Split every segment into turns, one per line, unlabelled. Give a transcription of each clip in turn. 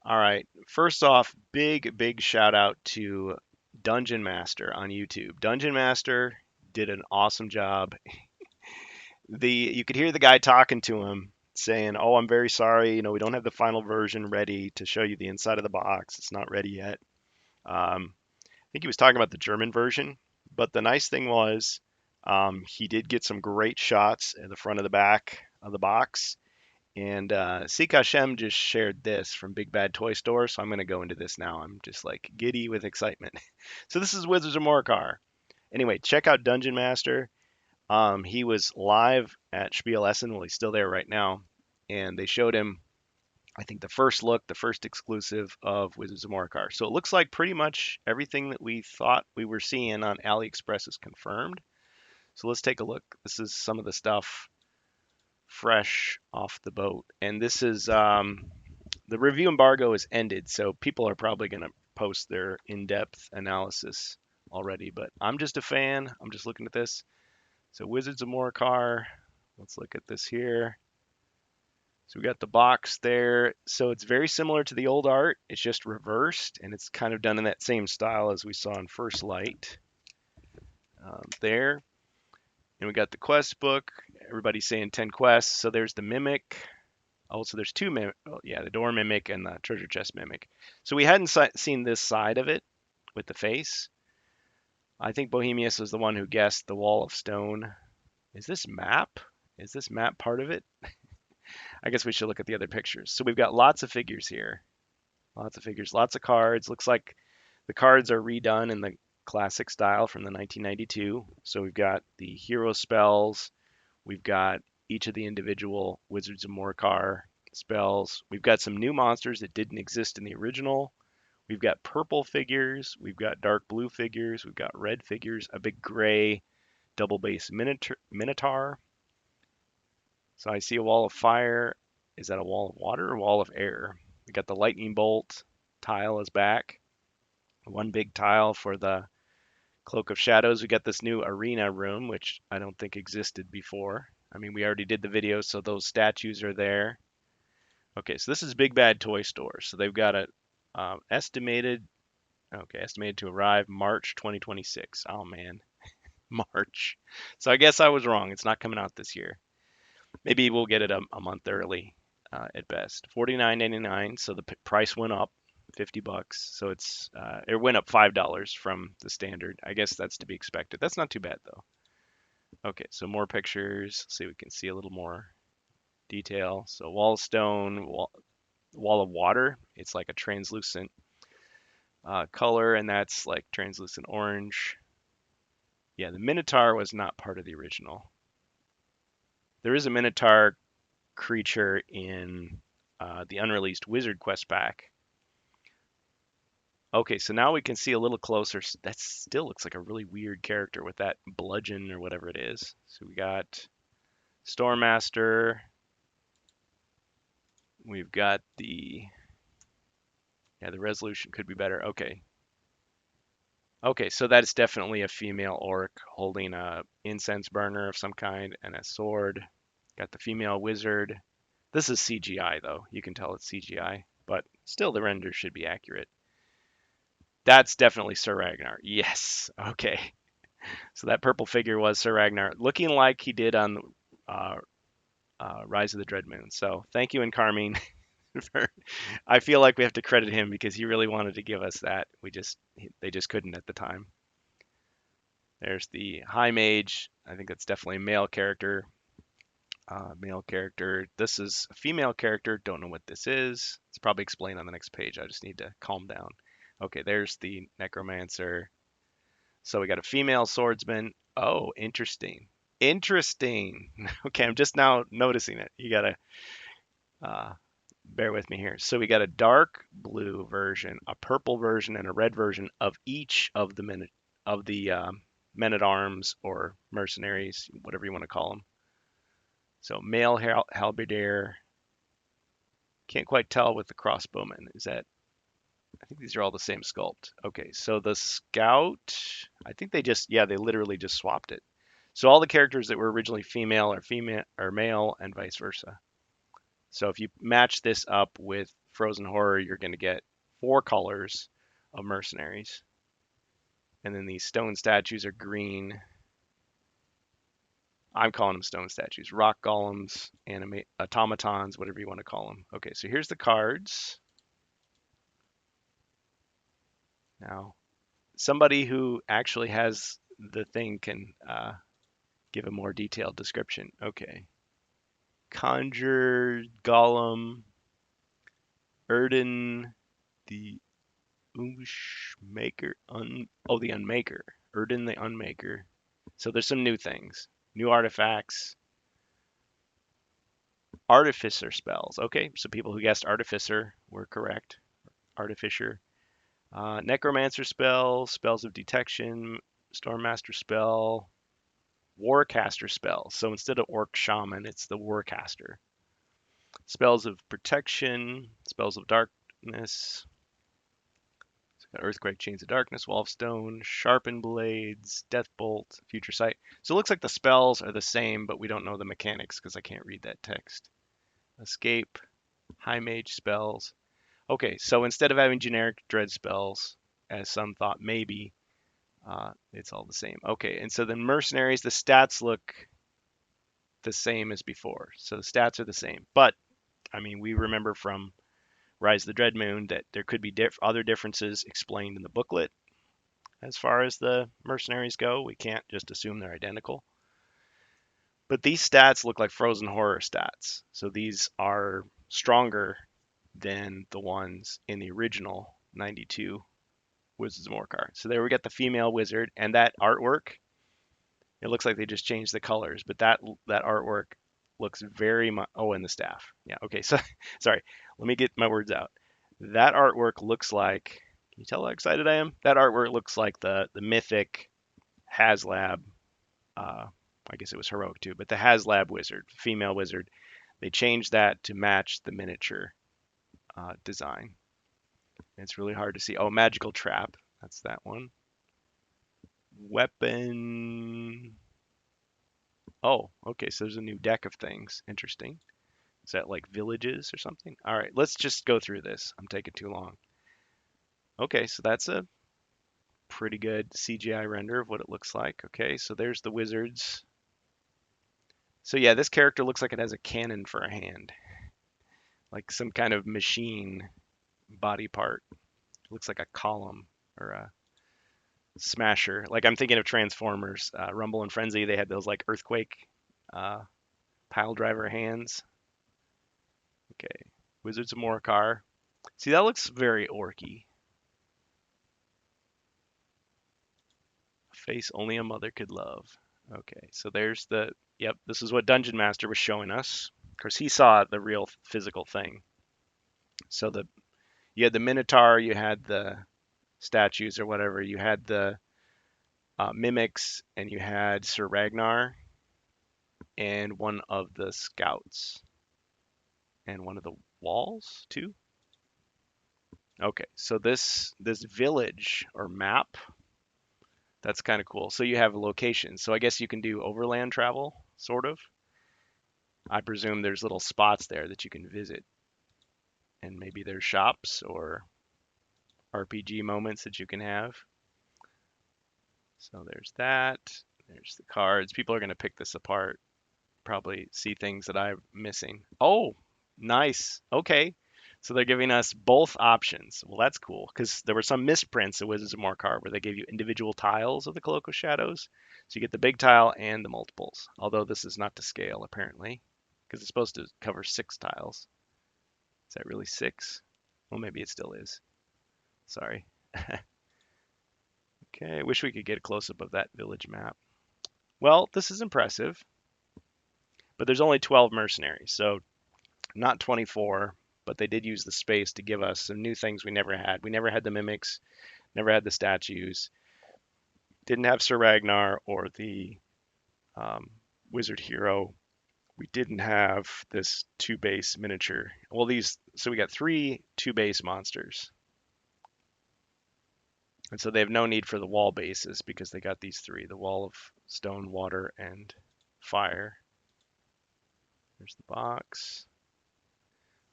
All right. First off, big shout out to DungeonMaster on YouTube. DungeonMaster did an awesome job. You could hear the guy talking to him saying, "Oh, I'm very sorry. We don't have the final version ready to show you the inside of the box. It's not ready yet." I think he was talking about the German version, but the nice thing was he did get some great shots at the front of the back of the box. And Sika Shem just shared this from Big Bad Toy Store, so I'm going to go into this now. I'm just like giddy with excitement. So this is Wizards of Morcar. Anyway, check out Dungeon Master. He was live at Spiel Essen. Well, he's still there right now, and they showed him, I think, the first look, the first exclusive of Wizards of Morcar. So it looks like pretty much everything that we thought we were seeing on AliExpress is confirmed. So let's take a look. This is some of the stuff fresh off the boat, and this is the review embargo is ended, so people are probably going to post their in-depth analysis already. But I'm just a fan. I'm just looking at this. So Wizards of Morcar. Let's look at this here. So we got the box there. So it's very similar to the old art. It's just reversed, and it's kind of done in that same style as we saw in First Light there. And we got the quest book. Everybody's saying 10 quests. So there's the Mimic. Oh, so there's two Mimic. Oh, yeah, the Door Mimic and the Treasure Chest Mimic. So we hadn't seen this side of it with the face. I think Bohemius was the one who guessed the Wall of Stone. Is this map? Is this map part of it? I guess we should look at the other pictures. So we've got lots of figures here. Lots of figures, lots of cards. Looks like the cards are redone in the classic style from the 1992. So we've got the hero spells. We've got each of the individual Wizards of Morcar spells. We've got some new monsters that didn't exist in the original. We've got purple figures. We've got dark blue figures. We've got red figures. A big gray double base Minotaur. So I see a wall of fire. Is that a wall of water or wall of air? We got the lightning bolt tile is back. One big tile for the Cloak of Shadows. We got this new arena room, which I don't think existed before. I mean, we already did the video, so those statues are there. Okay, so this is Big Bad Toy Store. So they've got it estimated to arrive March 2026. Oh man, March. So I guess I was wrong. It's not coming out this year. Maybe we'll get it a month early at best. $49.99. So the price went up 50 bucks. So it went up $5 from the standard. I guess that's to be expected. That's not too bad though. Okay, so more pictures. See if we can see a little more detail. So wall of stone, wall of water. It's like a translucent color, and that's like translucent orange. Yeah, the Minotaur was not part of the original. There is a Minotaur creature in the unreleased Wizard Quest pack. Okay, so now we can see a little closer. That still looks like a really weird character with that bludgeon or whatever it is. So we got Stormmaster. We've got the resolution could be better. Okay. Okay, so that is definitely a female orc holding a incense burner of some kind and a sword. Got the female wizard. This is CGI though. You can tell it's CGI, but still the render should be accurate. That's definitely Sir Ragnar. Yes. Okay. So that purple figure was Sir Ragnar, looking like he did on uh, Rise of the Dread Moon. So thank you, and Carmine. I feel like we have to credit him because he really wanted to give us that. They just couldn't at the time. There's the High Mage. I think that's definitely a male character. Male character. This is a female character. Don't know what this is. It's probably explained on the next page. I just need to calm down. Okay, there's the Necromancer. So we got a female swordsman. Oh, interesting. Interesting. Okay, I'm just now noticing it. You gotta uh, bear with me here. So we got a dark blue version, a purple version, and a red version of each of the men at arms or mercenaries, whatever you want to call them. So male halberdier. Can't quite tell with the crossbowman. Is that? I think these are all the same sculpt. Okay, so the scout. I think they literally just swapped it. So all the characters that were originally female are male, and vice versa. So if you match this up with Frozen Horror, you're going to get 4 colors of mercenaries. And then these stone statues are green. I'm calling them stone statues. Rock golems, automatons, whatever you want to call them. Okay, so here's the cards. Now, somebody who actually has the thing can give a more detailed description. Okay. Conjure, Golem, Erden, the Maker, the Unmaker. Erden the Unmaker. So there's some new things. New artifacts. Artificer spells. Okay, so people who guessed Artificer were correct. Artificer. Necromancer spells, spells of detection, Stormmaster spell, Warcaster spell. So instead of Orc Shaman, it's the Warcaster. Spells of protection, spells of darkness. So got Earthquake, Chains of Darkness, Wall of Stone, Sharpened Blades, Deathbolt, Future Sight. So it looks like the spells are the same, but we don't know the mechanics because I can't read that text. Escape, High Mage spells. Okay, so instead of having generic dread spells, as some thought maybe, it's all the same. Okay, and so then mercenaries, the stats look the same as before. So the stats are the same. But, I mean, we remember from Rise of the Dread Moon that there could be other differences explained in the booklet as far as the mercenaries go. We can't just assume they're identical. But these stats look like Frozen Horror stats. So these are stronger than the ones in the original 92 Wizards of Morcar. So there we get the female wizard, and that artwork, it looks like they just changed the colors, but that artwork looks very much. Oh, and the staff. Yeah. Okay. So sorry. Let me get my words out. That artwork looks like. Can you tell how excited I am? That artwork looks like the mythic HasLab. I guess it was heroic too, but the HasLab wizard, female wizard. They changed that to match the miniature design. It's really hard to see. Oh, magical trap. That's that one. Weapon. Oh, okay. So there's a new deck of things. Interesting. Is that like villages or something? All right, let's just go through this. I'm taking too long. Okay, so that's a pretty good CGI render of what it looks like. Okay, so there's the wizards. So yeah, this character looks like it has a cannon for a hand, like some kind of machine body part. It looks like a column or a smasher. Like I'm thinking of Transformers, Rumble and Frenzy. They had those like earthquake uh, pile driver hands. Okay, Wizards of Morcar. See, that looks very orky. Face only a mother could love. Okay, so there's the, yep, this is what DungeonMaster was showing us. Of course, he saw the real physical thing. So you had the Minotaur, you had the statues or whatever, you had the mimics, and you had Sir Ragnar and one of the scouts and one of the walls too. Okay, so this village or map, that's kind of cool. So you have locations. So I guess you can do overland travel, sort of. I presume there's little spots there that you can visit. And maybe there's shops or RPG moments that you can have. So there's that. There's the cards. People are going to pick this apart. Probably see things that I'm missing. Oh, nice. Okay. So they're giving us both options. Well, that's cool because there were some misprints of Wizards of Morcar where they gave you individual tiles of the Cloak of Shadows. So you get the big tile and the multiples. Although this is not to scale apparently because it's supposed to cover 6 tiles. Is that really 6? Well, maybe it still is. Sorry. Okay, I wish we could get a close-up of that village map. Well, this is impressive, but there's only 12 mercenaries, so not 24, but they did use the space to give us some new things we never had. We never had the mimics, never had the statues, didn't have Sir Ragnar or the wizard hero. We didn't have this 2-base miniature. Well, so we got 3 2-base monsters. And so they have no need for the wall bases because they got these 3, the wall of stone, water, and fire. There's the box.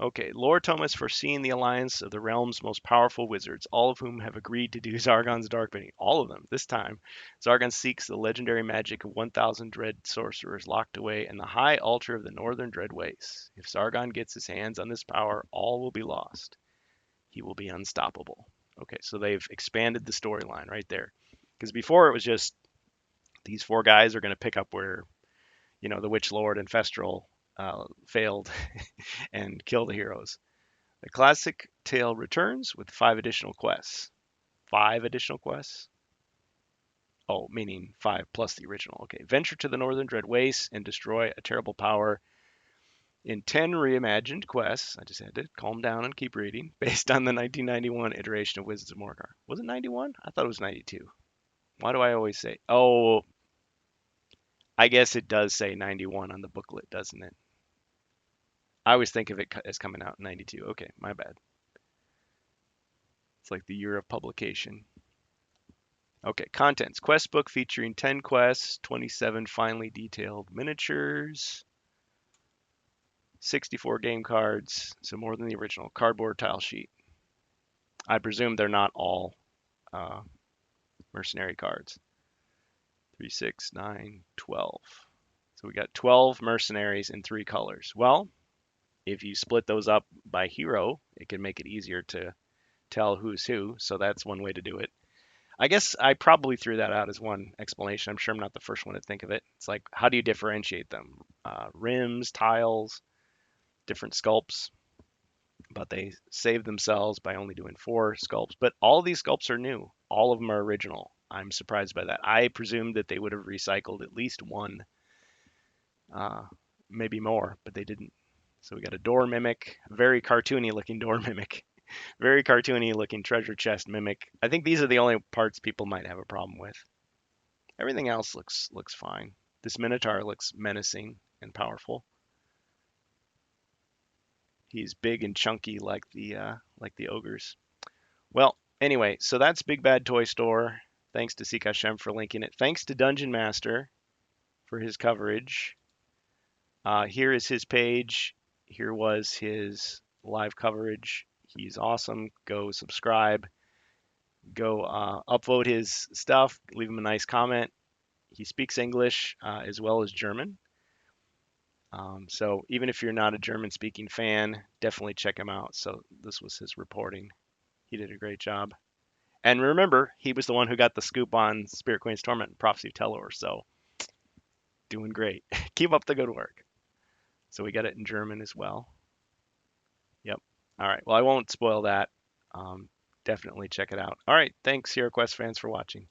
Okay, Lord Thomas foreseeing the alliance of the realm's most powerful wizards, all of whom have agreed to do Zargon's dark bidding. All of them. This time, Zargon seeks the legendary magic of 1,000 dread sorcerers locked away in the high altar of the northern dread ways. If Zargon gets his hands on this power, all will be lost. He will be unstoppable. Okay, so they've expanded the storyline right there. Because before it was just these four guys are going to pick up where, the Witch Lord and Festral failed and kill the heroes. The classic tale returns with 5 additional quests. 5 additional quests? Oh, meaning 5 plus the original. Okay. Venture to the Northern Dread Wastes and destroy a terrible power in 10 reimagined quests. I just had to calm down and keep reading. Based on the 1991 iteration of Wizards of Morcar. Was it 91? I thought it was 92. Why do I always say? Oh, I guess it does say 91 on the booklet, doesn't it? I always think of it as coming out in 92. Okay, my bad. It's like the year of publication. Okay, contents. Quest book featuring 10 quests, 27 finely detailed miniatures, 64 game cards, so more than the original. Cardboard tile sheet. I presume they're not all uh, mercenary cards. 3, 6, 9, 12. So we got 12 mercenaries in 3 colors. Well, if you split those up by hero, it can make it easier to tell who's who. So that's one way to do it. I guess I probably threw that out as one explanation. I'm sure I'm not the first one to think of it. It's like, how do you differentiate them? Rims, tiles, different sculpts, but they saved themselves by only doing 4 sculpts. But all these sculpts are new. All of them are original. I'm surprised by that. I presumed that they would have recycled at least one, uh, maybe more, but they didn't. So we got a door mimic, very cartoony looking door mimic, very cartoony looking treasure chest mimic. I think these are the only parts people might have a problem with. Everything else looks fine. This Minotaur looks menacing and powerful. He's big and chunky like the ogres. Well, anyway, so that's Big Bad Toy Store. Thanks to Sika Shem for linking it. Thanks to Dungeon Master for his coverage. Here is his page. Here was his live coverage. He's awesome. Go subscribe. Go upvote his stuff. Leave him a nice comment. He speaks English as well as German. So even if you're not a German-speaking fan, definitely check him out. So this was his reporting. He did a great job. And remember, he was the one who got the scoop on Spirit Queen's Torment and Prophecy of Telor. So doing great. Keep up the good work. So we got it in German as well. Yep. All right. Well, I won't spoil that. Definitely check it out. All right. Thanks, HeroQuestFans, for watching.